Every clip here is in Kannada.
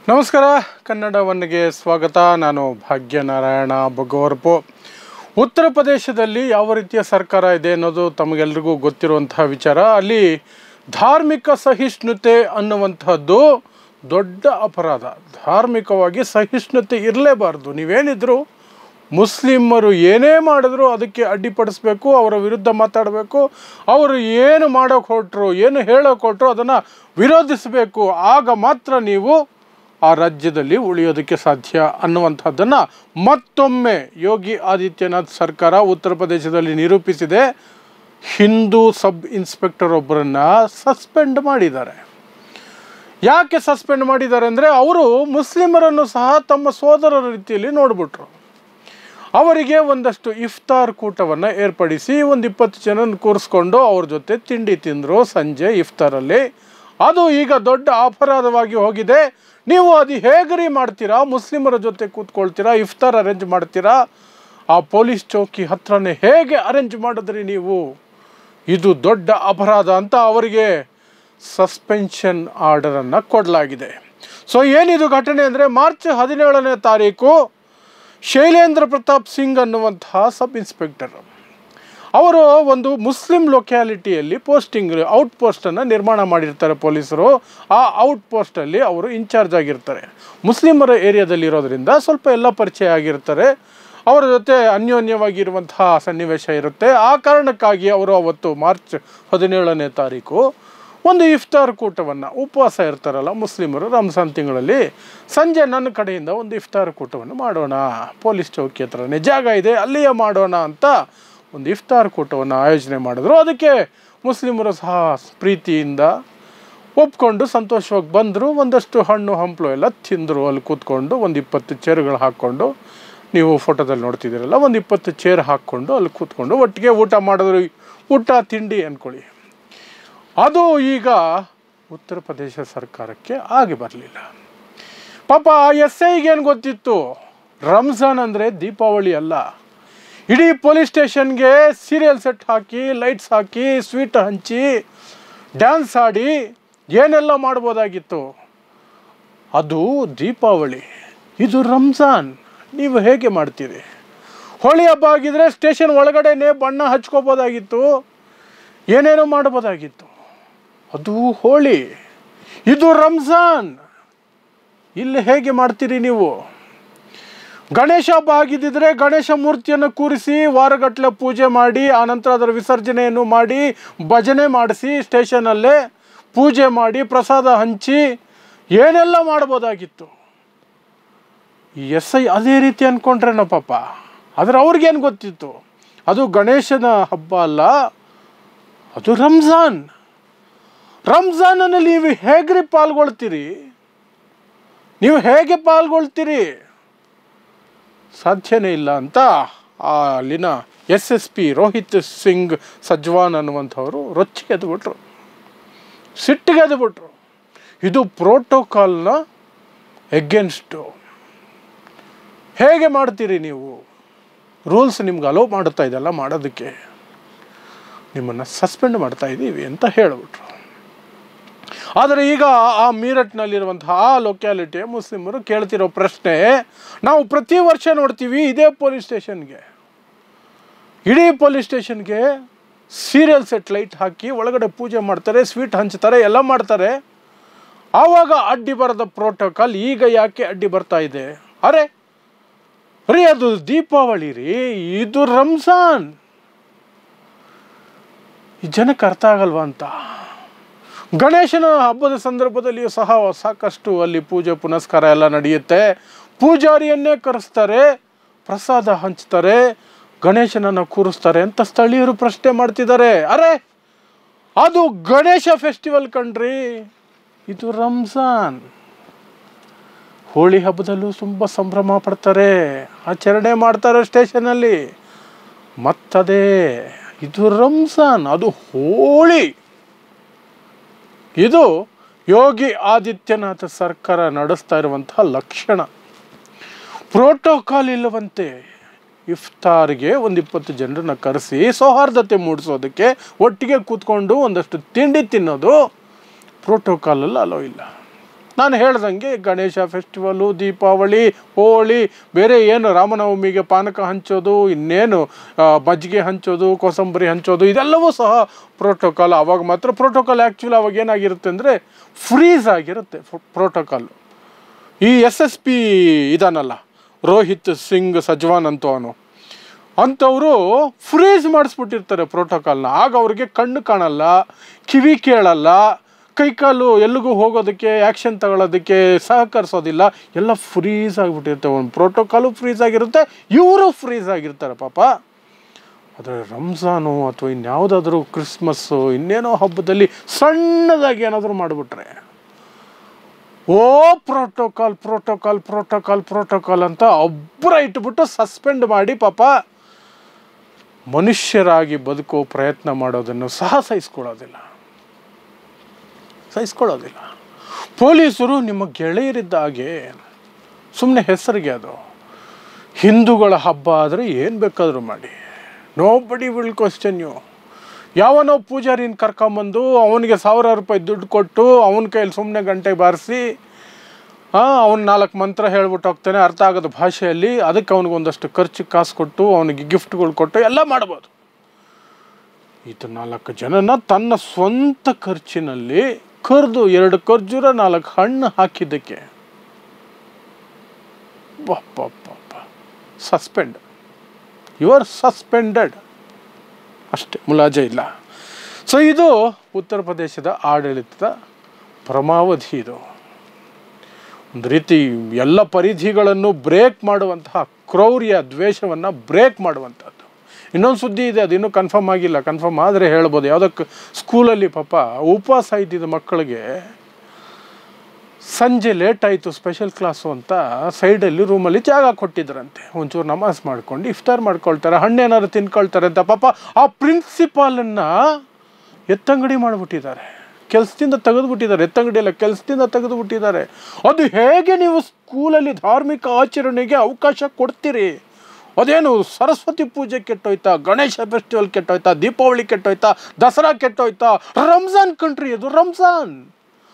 ನಮಸ್ಕಾರ, ಕನ್ನಡ ಒನ್ಗೆ ಸ್ವಾಗತ. ನಾನು ಭಾಗ್ಯನಾರಾಯಣ ಬೊಗವರ್ಪು. ಉತ್ತರ ಪ್ರದೇಶದಲ್ಲಿ ಯಾವ ರೀತಿಯ ಸರ್ಕಾರ ಇದೆ ಅನ್ನೋದು ತಮಗೆಲ್ರಿಗೂ ಗೊತ್ತಿರುವಂತಹ ವಿಚಾರ. ಅಲ್ಲಿ ಧಾರ್ಮಿಕ ಸಹಿಷ್ಣುತೆ ಅನ್ನುವಂಥದ್ದು ದೊಡ್ಡ ಅಪರಾಧ. ಧಾರ್ಮಿಕವಾಗಿ ಸಹಿಷ್ಣುತೆ ಇರಲೇಬಾರ್ದು. ನೀವೇನಿದ್ರು ಮುಸ್ಲಿಮರು ಏನೇ ಮಾಡಿದ್ರು ಅದಕ್ಕೆ ಅಡ್ಡಿಪಡಿಸ್ಬೇಕು, ಅವರ ವಿರುದ್ಧ ಮಾತಾಡಬೇಕು. ಅವರು ಏನು ಮಾಡೋಕ್ಕೆ ಹೊರಟರು, ಏನು ಹೇಳೋಕೆ ಹೊರಟರು ಅದನ್ನು ವಿರೋಧಿಸಬೇಕು. ಆಗ ಮಾತ್ರ ನೀವು ಆ ರಾಜ್ಯದಲ್ಲಿ ಉಳಿಯೋದಕ್ಕೆ ಸಾಧ್ಯ ಅನ್ನುವಂಥದ್ದನ್ನು ಮತ್ತೊಮ್ಮೆ ಯೋಗಿ ಆದಿತ್ಯನಾಥ್ ಸರ್ಕಾರ ಉತ್ತರ ಪ್ರದೇಶದಲ್ಲಿ ನಿರೂಪಿಸಿದೆ. ಹಿಂದೂ ಸಬ್ ಇನ್ಸ್ಪೆಕ್ಟರ್ ಒಬ್ಬರನ್ನು ಸಸ್ಪೆಂಡ್ ಮಾಡಿದ್ದಾರೆ. ಯಾಕೆ ಸಸ್ಪೆಂಡ್ ಮಾಡಿದ್ದಾರೆ ಅಂದರೆ, ಅವರು ಮುಸ್ಲಿಮರನ್ನು ಸಹ ತಮ್ಮ ಸೋದರರ ರೀತಿಯಲ್ಲಿ ನೋಡಿಬಿಟ್ರು. ಅವರಿಗೆ ಒಂದಷ್ಟು ಇಫ್ತಾರ್ ಕೂಟವನ್ನು ಏರ್ಪಡಿಸಿ 20 ಜನ ಕೂರಿಸ್ಕೊಂಡು ಅವ್ರ ಜೊತೆ ತಿಂಡಿ ತಿಂದರು ಸಂಜೆ ಇಫ್ತಾರಲ್ಲಿ. ಅದು ಈಗ ದೊಡ್ಡ ಅಪರಾಧವಾಗಿ ಹೋಗಿದೆ. ನೀವು ಅದು ಹೇಗ್ರಿ ಮಾಡ್ತೀರಾ? ಮುಸ್ಲಿಮರ ಜೊತೆ ಕೂತ್ಕೊಳ್ತೀರಾ, ಇಫ್ತಾರ್ ಅರೇಂಜ್ ಮಾಡ್ತೀರಾ? ಆ ಪೊಲೀಸ್ ಚೌಕಿ ಹತ್ರನೇ ಹೇಗೆ ಅರೇಂಜ್ ಮಾಡಿದ್ರಿ ನೀವು? ಇದು ದೊಡ್ಡ ಅಪರಾಧ ಅಂತ ಅವರಿಗೆ ಸಸ್ಪೆನ್ಷನ್ ಆರ್ಡರನ್ನು ಕೊಡಲಾಗಿದೆ. ಸೊ ಏನಿದು ಘಟನೆ ಅಂದರೆ, ಮಾರ್ಚ್ 17ನೇ ತಾರೀಕು ಶೈಲೇಂದ್ರ ಪ್ರತಾಪ್ ಸಿಂಗ್ ಅನ್ನುವಂತಹ ಸಬ್ ಇನ್ಸ್ಪೆಕ್ಟರ್ ಅವರು ಒಂದು ಮುಸ್ಲಿಂ ಲೊಕ್ಯಾಲಿಟಿಯಲ್ಲಿ ಔಟ್ ಪೋಸ್ಟನ್ನು ನಿರ್ಮಾಣ ಮಾಡಿರ್ತಾರೆ ಪೊಲೀಸರು. ಆ ಔಟ್ ಪೋಸ್ಟಲ್ಲಿ ಅವರು ಇನ್ಚಾರ್ಜ್ ಆಗಿರ್ತಾರೆ. ಮುಸ್ಲಿಮರ ಏರಿಯಾದಲ್ಲಿರೋದ್ರಿಂದ ಸ್ವಲ್ಪ ಎಲ್ಲ ಪರಿಚಯ ಆಗಿರ್ತಾರೆ. ಅವರ ಜೊತೆ ಅನ್ಯೋನ್ಯವಾಗಿರುವಂತಹ ಸನ್ನಿವೇಶ ಇರುತ್ತೆ. ಆ ಕಾರಣಕ್ಕಾಗಿ ಅವರು ಅವತ್ತು ಮಾರ್ಚ್ 17ನೇ ತಾರೀಕು ಒಂದು ಇಫ್ತಾರ್ ಕೂಟವನ್ನು, ಉಪವಾಸ ಇರ್ತಾರಲ್ಲ ಮುಸ್ಲಿಮರು ರಂಜಾನ್ ತಿಂಗಳಲ್ಲಿ, ಸಂಜೆ ನನ್ನ ಕಡೆಯಿಂದ ಒಂದು ಇಫ್ತಾರ್ ಕೂಟವನ್ನು ಮಾಡೋಣ, ಪೊಲೀಸ್ ಚೌಕಿ ಹತ್ರನೇ ಜಾಗ ಇದೆ ಅಲ್ಲಿಯೇ ಮಾಡೋಣ ಅಂತ ಒಂದು ಇಫ್ತಾರ್ ಕೂಟವನ್ನು ಆಯೋಜನೆ ಮಾಡಿದ್ರು. ಅದಕ್ಕೆ ಮುಸ್ಲಿಮರು ಸಹ ಪ್ರೀತಿಯಿಂದ ಒಪ್ಕೊಂಡು ಸಂತೋಷವಾಗಿ ಬಂದರು. ಒಂದಷ್ಟು ಹಣ್ಣು ಹಂಪಲು ಎಲ್ಲ ತಿಂದರು. ಅಲ್ಲಿ ಕೂತ್ಕೊಂಡು ಒಂದು 20 ಚೇರುಗಳು ಹಾಕ್ಕೊಂಡು, ನೀವು ಫೋಟೋದಲ್ಲಿ ನೋಡ್ತಿದ್ದೀರಲ್ಲ, ಒಂದು 20 ಚೇರ್ ಹಾಕ್ಕೊಂಡು ಅಲ್ಲಿ ಕೂತ್ಕೊಂಡು ಒಟ್ಟಿಗೆ ಊಟ ಮಾಡಿದ್ರು. ಊಟ ತಿಂಡಿ ಅಂದ್ಕೊಳ್ಳಿ. ಅದು ಈಗ ಉತ್ತರ ಪ್ರದೇಶ ಸರ್ಕಾರಕ್ಕೆ ಆಗಿ ಬರಲಿಲ್ಲ. ಪಾಪ SIಗೆ ಏನು ಗೊತ್ತಿತ್ತು, ರಂಜಾನ್ ಅಂದರೆ ದೀಪಾವಳಿ ಅಲ್ಲ. ಇಡೀ ಪೊಲೀಸ್ ಸ್ಟೇಷನ್ಗೆ ಸೀರಿಯಲ್ ಸೆಟ್ ಹಾಕಿ, ಲೈಟ್ಸ್ ಹಾಕಿ, ಸ್ವೀಟ್ ಹಂಚಿ, ಡ್ಯಾನ್ಸ್ ಆಡಿ ಏನೆಲ್ಲ ಮಾಡ್ಬೋದಾಗಿತ್ತು. ಅದು ದೀಪಾವಳಿ, ಇದು ರಂಜಾನ್. ನೀವು ಹೇಗೆ ಮಾಡ್ತೀರಿ? ಹೋಳಿ ಹಬ್ಬ ಆಗಿದ್ರೆ ಸ್ಟೇಷನ್ ಒಳಗಡೆನೇ ಬಣ್ಣ ಹಚ್ಕೋಬೋದಾಗಿತ್ತು, ಏನೇನೋ ಮಾಡ್ಬೋದಾಗಿತ್ತು. ಅದು ಹೋಳಿ, ಇದು ರಂಜಾನ್. ಇಲ್ಲಿ ಹೇಗೆ ಮಾಡ್ತೀರಿ ನೀವು? ಗಣೇಶ ಹಬ್ಬ ಆಗಿದ್ದಿದ್ರೆ ಗಣೇಶ ಮೂರ್ತಿಯನ್ನು ಕೂರಿಸಿ ವಾರಗಟ್ಟಲೆ ಪೂಜೆ ಮಾಡಿ, ಆನಂತರ ಅದರ ವಿಸರ್ಜನೆಯನ್ನು ಮಾಡಿ, ಭಜನೆ ಮಾಡಿಸಿ, ಸ್ಟೇಷನಲ್ಲೇ ಪೂಜೆ ಮಾಡಿ, ಪ್ರಸಾದ ಹಂಚಿ ಏನೆಲ್ಲ ಮಾಡ್ಬೋದಾಗಿತ್ತು. ಈ SI ಅದೇ ರೀತಿ ಅಂದ್ಕೊಂಡ್ರೇನೋ ಪಾಪ. ಆದರೆ ಅವ್ರಿಗೇನು ಗೊತ್ತಿತ್ತು, ಅದು ಗಣೇಶನ ಹಬ್ಬ ಅಲ್ಲ, ಅದು ರಂಜಾನ್. ರಂಜಾನಲ್ಲಿ ನೀವು ಹೇಗ್ರಿ ಪಾಲ್ಗೊಳ್ತೀರಿ? ನೀವು ಹೇಗೆ ಪಾಲ್ಗೊಳ್ತೀರಿ? ಸಾಧ್ಯನೇ ಇಲ್ಲ ಅಂತ ಅಲ್ಲಿನ SSP ರೋಹಿತ್ ಸಿಂಗ್ ಸಜ್ವಾನ್ ಅನ್ನುವಂಥವರು ರೊಚ್ಚಿಗೆದ್ದುಬಿಟ್ರು, ಸಿಟ್ಟಿಗೆದ್ದುಬಿಟ್ರು. ಇದು ಪ್ರೋಟೋಕಾಲ್ನ ಎಗೇನ್ಸ್ಟು. ಹೇಗೆ ಮಾಡ್ತೀರಿ ನೀವು? ರೂಲ್ಸ್ ನಿಮ್ಗೆ ಅಲೋ ಮಾಡ್ತಾ ಇದೆಲ್ಲ ಮಾಡೋದಕ್ಕೆ, ನಿಮ್ಮನ್ನು ಸಸ್ಪೆಂಡ್ ಮಾಡ್ತಾ ಇದ್ದೀವಿ ಅಂತ ಹೇಳಿಬಿಟ್ರು. ಆದರೆ ಈಗ ಆ ಮೀರಟ್ನಲ್ಲಿರುವಂತಹ ಆ ಲೊಕ್ಯಾಲಿಟಿಯ ಮುಸ್ಲಿಮರು ಕೇಳ್ತಿರೋ ಪ್ರಶ್ನೆ, ನಾವು ಪ್ರತಿ ವರ್ಷ ನೋಡ್ತೀವಿ ಇದೇ ಪೊಲೀಸ್ ಸ್ಟೇಷನ್ಗೆ, ಇಡೀ ಪೊಲೀಸ್ ಸ್ಟೇಷನ್ಗೆ ಸೀರಿಯಲ್ ಸೆಟ್ ಲೈಟ್ ಹಾಕಿ ಒಳಗಡೆ ಪೂಜೆ ಮಾಡ್ತಾರೆ, ಸ್ವೀಟ್ ಹಂಚ್ತಾರೆ, ಎಲ್ಲ ಮಾಡ್ತಾರೆ. ಆವಾಗ ಅಡ್ಡಿ ಬರದ ಪ್ರೋಟೋಕಾಲ್ ಈಗ ಯಾಕೆ ಅಡ್ಡಿ ಬರ್ತಾ ಇದೆ? ಅರೆ ಅದು ದೀಪಾವಳಿ ರೀ, ಇದು ರಂಜಾನ್. ಈ ಜನಕ್ಕೆ ಅರ್ಥ ಆಗಲ್ವಾ ಅಂತ. ಗಣೇಶನ ಹಬ್ಬದ ಸಂದರ್ಭದಲ್ಲಿಯೂ ಸಹ ಸಾಕಷ್ಟು ಅಲ್ಲಿ ಪೂಜೆ ಪುನಸ್ಕಾರ ಎಲ್ಲ ನಡೆಯುತ್ತೆ. ಪೂಜಾರಿಯನ್ನೇ ಕರೆಸ್ತಾರೆ, ಪ್ರಸಾದ ಹಂಚ್ತಾರೆ, ಗಣೇಶನನ್ನು ಕೂರಿಸ್ತಾರೆ ಅಂತ ಸ್ಥಳೀಯರು ಪ್ರಶ್ನೆ ಮಾಡ್ತಿದ್ದಾರೆ. ಅರೆ ಅದು ಗಣೇಶ ಫೆಸ್ಟಿವಲ್ ಕಣ್ರಿ, ಇದು ರಂಜಾನ್. ಹೋಳಿ ಹಬ್ಬದಲ್ಲೂ ತುಂಬ ಸಂಭ್ರಮ ಪಡ್ತಾರೆ, ಆಚರಣೆ ಮಾಡ್ತಾರೆ ಸ್ಟೇಷನಲ್ಲಿ. ಮತ್ತದೇ ಇದು ರಂಜಾನ್, ಅದು ಹೋಳಿ. ಇದು ಯೋಗಿ ಆದಿತ್ಯನಾಥ್ ಸರ್ಕಾರ ನಡೆಸ್ತಾ ಇರುವಂತಹ ಲಕ್ಷಣ. ಪ್ರೋಟೋಕಾಲ್ ಇಲ್ಲವಂತೆ. ಇಫ್ತಾರ್ಗೆ ಒಂದು 20 ಜನರನ್ನ ಕರೆಸಿ ಸೌಹಾರ್ದತೆ ಮೂಡಿಸೋದಕ್ಕೆ ಒಟ್ಟಿಗೆ ಕೂತ್ಕೊಂಡು ಒಂದಷ್ಟು ತಿಂಡಿ ತಿನ್ನೋದು ಪ್ರೋಟೋಕಾಲಲ್ಲಿ ಅಲೋ ಇಲ್ಲ. ನಾನು ಹೇಳ್ದಂಗೆ ಗಣೇಶ ಫೆಸ್ಟಿವಲು, ದೀಪಾವಳಿ, ಹೋಳಿ, ಬೇರೆ ಏನು ರಾಮನವಮಿಗೆ ಪಾನಕ ಹಂಚೋದು, ಇನ್ನೇನು ಮಜ್ಜಿಗೆ ಹಂಚೋದು, ಕೋಸಂಬರಿ ಹಂಚೋದು, ಇದೆಲ್ಲವೂ ಸಹ ಪ್ರೋಟೋಕಾಲ್. ಆವಾಗ ಮಾತ್ರ ಪ್ರೋಟೋಕಾಲ್. ಆ್ಯಕ್ಚುಲಿ ಅವಾಗ ಏನಾಗಿರುತ್ತೆ ಅಂದರೆ ಫ್ರೀಸ್ ಆಗಿರುತ್ತೆ ಪ್ರೋಟೋಕಾಲು. ಈ SSP ಇದಾನಲ್ಲ, ರೋಹಿತ್ ಸಿಂಗ್ ಸಜ್ವಾನ್ ಅಂತವನು, ಅಂಥವರು ಫ್ರೀಸ್ ಮಾಡಿಸ್ಬಿಟ್ಟಿರ್ತಾರೆ ಪ್ರೋಟೋಕಾಲ್ನ. ಆಗ ಅವ್ರಿಗೆ ಕಣ್ಣು ಕಾಣಲ್ಲ, ಕಿವಿ ಕೇಳಲ್ಲ, ಕೈಕಾಲು ಎಲ್ಲಿಗೂ ಹೋಗೋದಕ್ಕೆ, ಆ್ಯಕ್ಷನ್ ತಗೊಳ್ಳೋದಕ್ಕೆ ಸಹಕರಿಸೋದಿಲ್ಲ, ಎಲ್ಲ ಫ್ರೀಸ್ ಆಗಿಬಿಟ್ಟಿರುತ್ತೆ. ಒಂದು ಪ್ರೋಟೋಕಾಲು ಫ್ರೀಸ್ ಆಗಿರುತ್ತೆ, ಇವರು ಫ್ರೀಸ್ ಆಗಿರ್ತಾರೆ ಪಾಪ. ಆದರೆ ರಂಜಾನು ಅಥವಾ ಇನ್ಯಾವುದಾದ್ರೂ ಕ್ರಿಸ್ಮಸ್ಸು, ಇನ್ನೇನೋ ಹಬ್ಬದಲ್ಲಿ ಸಣ್ಣದಾಗಿ ಏನಾದರೂ ಮಾಡಿಬಿಟ್ರೆ ಓ ಪ್ರೋಟೋಕಾಲ್ ಪ್ರೋಟೋಕಾಲ್ ಪ್ರೋಟೋಕಾಲ್ ಪ್ರೋಟೋಕಾಲ್ ಅಂತ ಒಬ್ಬರ ಇಟ್ಬಿಟ್ಟು ಸಸ್ಪೆಂಡ್ ಮಾಡಿ ಪಾಪ ಮನುಷ್ಯರಾಗಿ ಬದುಕೋ ಪ್ರಯತ್ನ ಮಾಡೋದನ್ನು ಸಹ ಸಹಿಸ್ಕೊಳ್ಳೋದಿಲ್ಲ. ಪೊಲೀಸರು ನಿಮ್ಮ ಗೆಳೆಯರಿದ್ದ ಹಾಗೆ, ಸುಮ್ಮನೆ ಹೆಸರಿಗೆ ಅದು. ಹಿಂದೂಗಳ ಹಬ್ಬ ಆದರೆ ಏನು ಬೇಕಾದರೂ ಮಾಡಿ, ನೋಬಡಿ ವಿಲ್ ಕ್ವಶ್ಚನ್ ಯು. ಯಾವನೋ ಪೂಜಾರಿನ ಕರ್ಕೊಂಬಂದು ಅವನಿಗೆ 1000 ರೂಪಾಯಿ ದುಡ್ಡು ಕೊಟ್ಟು ಅವನ ಕೈಯಲ್ಲಿ ಸುಮ್ಮನೆ ಗಂಟೆ ಬಾರಿಸಿ ಅವ್ನು 4 ಮಂತ್ರ ಹೇಳ್ಬಿಟ್ಟು ಹೋಗ್ತಾನೆ ಅರ್ಥ ಆಗೋದ ಭಾಷೆಯಲ್ಲಿ. ಅದಕ್ಕೆ ಅವನಿಗೊಂದಷ್ಟು ಖರ್ಚು ಕಾಸು ಕೊಟ್ಟು ಅವನಿಗೆ ಗಿಫ್ಟ್ಗಳು ಕೊಟ್ಟು ಎಲ್ಲ ಮಾಡ್ಬೋದು. ಈತ 4 ಜನನ ತನ್ನ ಸ್ವಂತ ಖರ್ಚಿನಲ್ಲಿ ಕರೆದು 2 ಖರ್ಜೂರ 4 ಹಣ್ಣು ಹಾಕಿದ್ದಕ್ಕೆ ಸಸ್ಪೆಂಡ್. ಯು ಆರ್ ಸಸ್ಪೆಂಡೆಡ್, ಅಷ್ಟೇ, ಮುಲಾಜೆ ಇಲ್ಲ. ಸೊ ಇದು ಉತ್ತರ ಪ್ರದೇಶದ ಆಡಳಿತದ ಪರಮಾವಧಿ. ಇದು ಒಂದು ರೀತಿ ಎಲ್ಲ ಪರಿಧಿಗಳನ್ನು ಬ್ರೇಕ್ ಮಾಡುವಂತಹ ಕ್ರೌರ್ಯ, ದ್ವೇಷವನ್ನು ಬ್ರೇಕ್ ಮಾಡುವಂಥದ್ದು. ಇನ್ನೊಂದು ಸುದ್ದಿ ಇದೆ, ಅದು ಇನ್ನೂ ಕನ್ಫರ್ಮ್ ಆಗಿಲ್ಲ. ಕನ್ಫರ್ಮ್ ಆದರೆ ಹೇಳ್ಬೋದು. ಯಾವುದಕ್ಕೆ ಸ್ಕೂಲಲ್ಲಿ ಪಾಪ ಉಪವಾಸ ಇದ್ದಿದ್ದ ಮಕ್ಕಳಿಗೆ ಸಂಜೆ ಲೇಟ್ ಆಯಿತು, ಸ್ಪೆಷಲ್ ಕ್ಲಾಸು ಅಂತ ಸೈಡಲ್ಲಿ ರೂಮಲ್ಲಿ ಜಾಗ ಕೊಟ್ಟಿದ್ರಂತೆ. ಒಂಚೂರು ನಮಾಜ್ ಮಾಡ್ಕೊಂಡು ಇಫ್ತಾರ್ ಮಾಡ್ಕೊಳ್ತಾರೆ, ಹಣ್ಣೇನಾದ್ರು ತಿನ್ಕೊಳ್ತಾರೆ ಅಂತ ಪಾಪ ಆ ಪ್ರಿನ್ಸಿಪಾಲನ್ನು ಎತ್ತಂಗಡಿ ಮಾಡಿಬಿಟ್ಟಿದ್ದಾರೆ, ಕೆಲಸದಿಂದ ತೆಗೆದುಬಿಟ್ಟಿದ್ದಾರೆ. ಎತ್ತಂಗಡಿಯಲ್ಲ, ಕೆಲಸದಿಂದ ತೆಗೆದುಬಿಟ್ಟಿದ್ದಾರೆ. ಅದು ಹೇಗೆ ನೀವು ಸ್ಕೂಲಲ್ಲಿ ಧಾರ್ಮಿಕ ಆಚರಣೆಗೆ ಅವಕಾಶ ಕೊಡ್ತೀರಿ? ಅದೇನು ಸರಸ್ವತಿ ಪೂಜೆ ಕೆಟ್ಟೋಯ್ತಾ, ಗಣೇಶ ಫೆಸ್ಟಿವಲ್ ಕೆಟ್ಟೋಯ್ತಾ, ದೀಪಾವಳಿ ಕೆಟ್ಟೋಯ್ತಾ, ದಸರಾ ಕೆಟ್ಟೋಯ್ತಾ? ರಂಜಾನ್ ಕಂಟ್ರಿ ಅದು, Ramzan.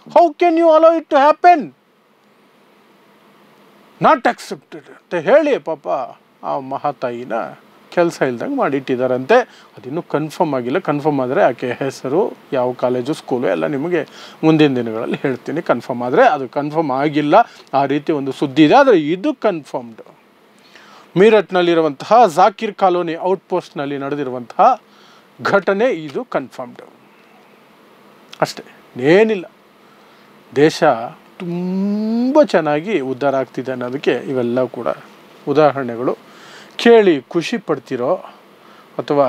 How can you allow it to happen? Not accepted ಅಂತ ಹೇಳಿ ಪಾಪ ಆ ಮಹಾತಾಯಿನ ಕೆಲಸ ಇಲ್ದಂಗೆ ಮಾಡಿಟ್ಟಿದ್ದಾರಂತೆ. ಅದಿನ್ನೂ ಕನ್ಫರ್ಮ್ ಆಗಿಲ್ಲ. ಕನ್ಫರ್ಮ್ ಆದರೆ ಆಕೆ ಹೆಸರು, ಯಾವ ಕಾಲೇಜು, ಸ್ಕೂಲು ಎಲ್ಲ ನಿಮಗೆ ಮುಂದಿನ ದಿನಗಳಲ್ಲಿ ಹೇಳ್ತೀನಿ. ಕನ್ಫರ್ಮ್ ಆದರೆ. ಅದು ಕನ್ಫರ್ಮ್ ಆಗಿಲ್ಲ, ಆ ರೀತಿ ಒಂದು ಸುದ್ದಿ ಇದೆ. ಆದರೆ ಇದು ಕನ್ಫರ್ಮ್ಡ್. ಮೀರಟ್ನಲ್ಲಿರುವಂತಹ ಜಾಕಿರ್ ಕಾಲೋನಿ ಔಟ್ಪೋಸ್ಟ್ನಲ್ಲಿ ನಡೆದಿರುವಂತಹ ಘಟನೆ ಇದು ಕನ್ಫರ್ಮ್ಡ್ ಅಷ್ಟೇ, ಏನಿಲ್ಲ. ದೇಶ ತುಂಬ ಚೆನ್ನಾಗಿ ಉದ್ಧಾರ ಆಗ್ತಿದೆ ಅನ್ನೋದಕ್ಕೆ ಇವೆಲ್ಲ ಕೂಡ ಉದಾಹರಣೆಗಳು. ಕೇಳಿ ಖುಷಿ ಪಡ್ತಿರೋ ಅಥವಾ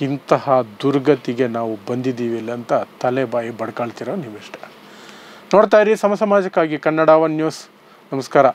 ಇಂತಹ ದುರ್ಗತಿಗೆ ನಾವು ಬಂದಿದ್ದೀವಿಲ್ಲ ಅಂತ ತಲೆ ಬಾಯಿ ಬಡ್ಕೊಳ್ತಿರೋ ನೀವಿಷ್ಟ. ನೋಡ್ತಾ ಇರಿ ಸಮಾಜಕ್ಕಾಗಿ ಕನ್ನಡ 1 ನ್ಯೂಸ್. ನಮಸ್ಕಾರ.